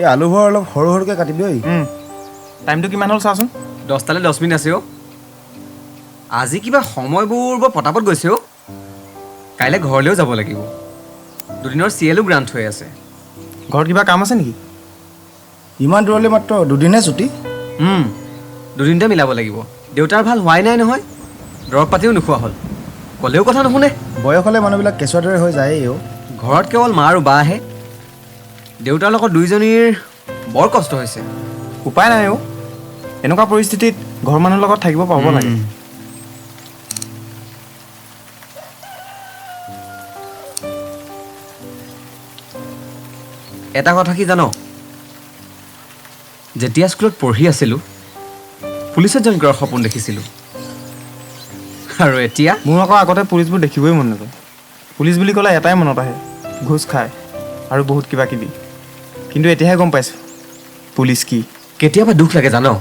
এই আলুবোৰ অলপ সৰু সৰুকৈ কাটিবি ঐ। টাইমটো কিমান হ'ল চাচোন। 10টালৈ 10 মিনিট আছে অ'। আজি কিবা সময়বোৰ বৰ পটাপট গৈছে অ'। কাইলৈ ঘৰলৈও যাব লাগিব। দুদিনৰ চিএলো গ্ৰাণ্ট হৈ আছে। ঘৰত কিবা কাম আছে নেকি? ইমান দূৰলৈ মাত্ৰ দুদিনহে ছুটি। দুদিনতে মিলাব লাগিব। দেউতাৰ ভাল হোৱাই নাই নহয়, দৰৱ পাতিও নোখোৱা হ'ল। ক'লেও কথা নুশুনে। বয়স হ'লে মানুহবিলাক কেঁচুৱাৰ দৰে হৈ যায়েই অ'। ঘৰত কেৱল মা আৰু বাহে। দেউতাৰ লগত দুইজনীৰ বৰ কষ্ট হৈছে। উপায় নাই অ'। এনেকুৱা পৰিস্থিতিত ঘৰৰ মানুহৰ লগত থাকিব পাব লাগে। এটা কথা কি জানো, যেতিয়া স্কুলত পঢ়ি আছিলোঁ পুলিচত জইন কৰাৰ সপোন দেখিছিলোঁ, আৰু এতিয়া মোৰ আকৌ আগতে পুলিচবোৰ দেখিবই মন নাযায়। পুলিচ বুলি ক'লে এটাই মনত আহে, ঘোচ খায় আৰু বহুত কিবা কিবি। কিন্তু এতিয়াহে গম পাইছোঁ পুলিচ কি। কেতিয়াবা দুখ লাগে জানো,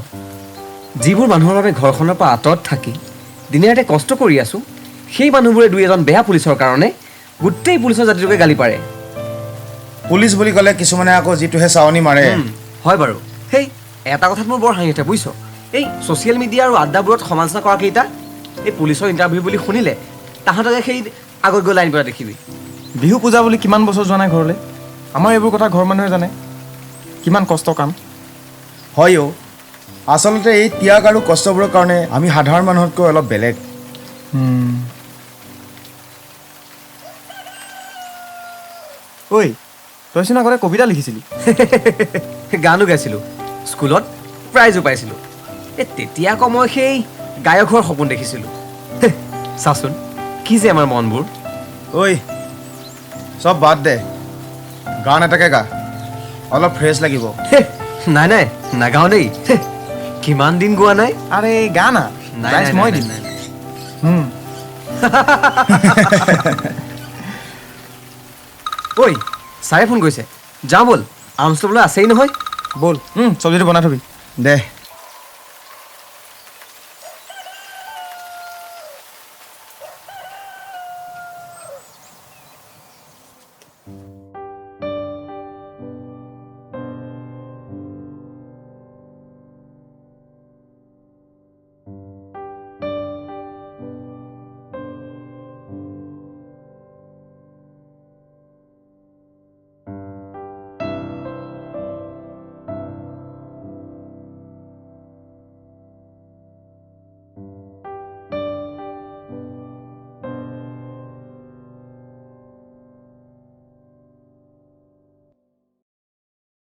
যিবোৰ মানুহৰ বাবে ঘৰখনৰ পৰা আঁতৰত থাকি দিনে ৰাতি কষ্ট কৰি আছোঁ, সেই মানুহবোৰে দুই এজন বেয়া পুলিচৰ কাৰণে গোটেই পুলিচৰ জাতিটোকে গালি পাৰে। পুলিচ বুলি ক'লে কিছুমানে আকৌ যিটোহে চাৱনি মাৰে। হয় বাৰু। সেই এটা কথাত মোৰ বৰ হাঁহি উঠে বুজিছ, এই ছ'চিয়েল মিডিয়া আৰু আড্ডাবোৰত সমালোচনা কৰা কেইটা এই পুলিচৰ ইণ্টাৰভিউ বুলি শুনিলে তাহাঁতকে সেই আগত গৈ লাইন পৰা দেখিবি। বিহু পূজা বুলি কিমান বছৰ যোৱা নাই ঘৰলৈ। আমাৰ এইবোৰ কথা ঘৰৰ মানুহে জানে, কিমান কষ্ট কাম। হয় অ'। আচলতে এই ত্যাগ আৰু কষ্টবোৰৰ কাৰণে আমি সাধাৰণ মানুহতকৈ অলপ বেলেগ। ঐ, তইচোন আগতে কবিতা লিখিছিলি। গানো গাইছিলোঁ, স্কুলত প্ৰাইজো পাইছিলোঁ। তেতিয়া আকৌ মই সেই গায়ক হোৱাৰ সপোন দেখিছিলোঁ। চাচোন কি যে আমাৰ মনবোৰ। ঐ চব বাদ দে, গান এটাকে গা, অলপ ফ্ৰেছ লাগিব। নাই নাই নাগাওঁ দেই, কিমান দিন গোৱা নাই। আৰে গা না, প্ৰাইজ মই দিম। ঐ ছাৰে ফোন কৰিছে, যাওঁ ব'ল, আৰ্মষ্ট্ৰবলৈ আছেই নহয়। ব'ল, চব্জিটো বনাই থবি। দে